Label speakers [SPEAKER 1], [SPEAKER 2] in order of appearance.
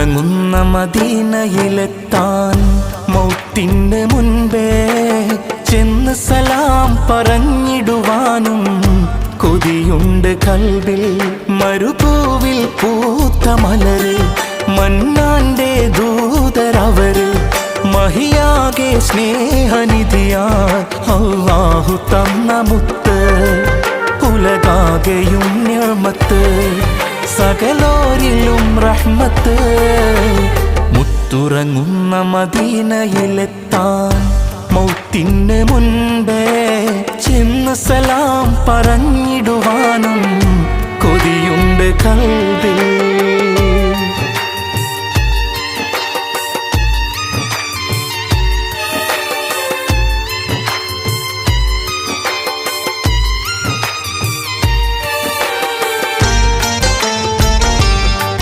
[SPEAKER 1] മുത്തുറങ്ങുന്ന മദീനയിലെത്താൻ മൗത്തിന്റെ മുൻപേ ചെന്ന് സലാം പറഞ്ഞിടുവാനും കൊതിയുണ്ട് കൽബിൽ. മരുഭൂവിൽ പൂത്ത മലര് മന്നാന്റെ ദൂതരവര് മഹിയാകെ സ്നേഹനിധിയായി അല്ലാഹു തന്ന മുത്ത്. ഉലകാകെയും നിഅ്മത്ത് സകലോരിലും റഹ്മത്ത്. മുത്തുറങ്ങുന്ന മദീനയിലെത്താൻ മൗത്തിന് മുൻപേ ചെന്ന് സലാം പറഞ്ഞിടുവാനും കൊതിയുണ്ട് കൽബിൽ.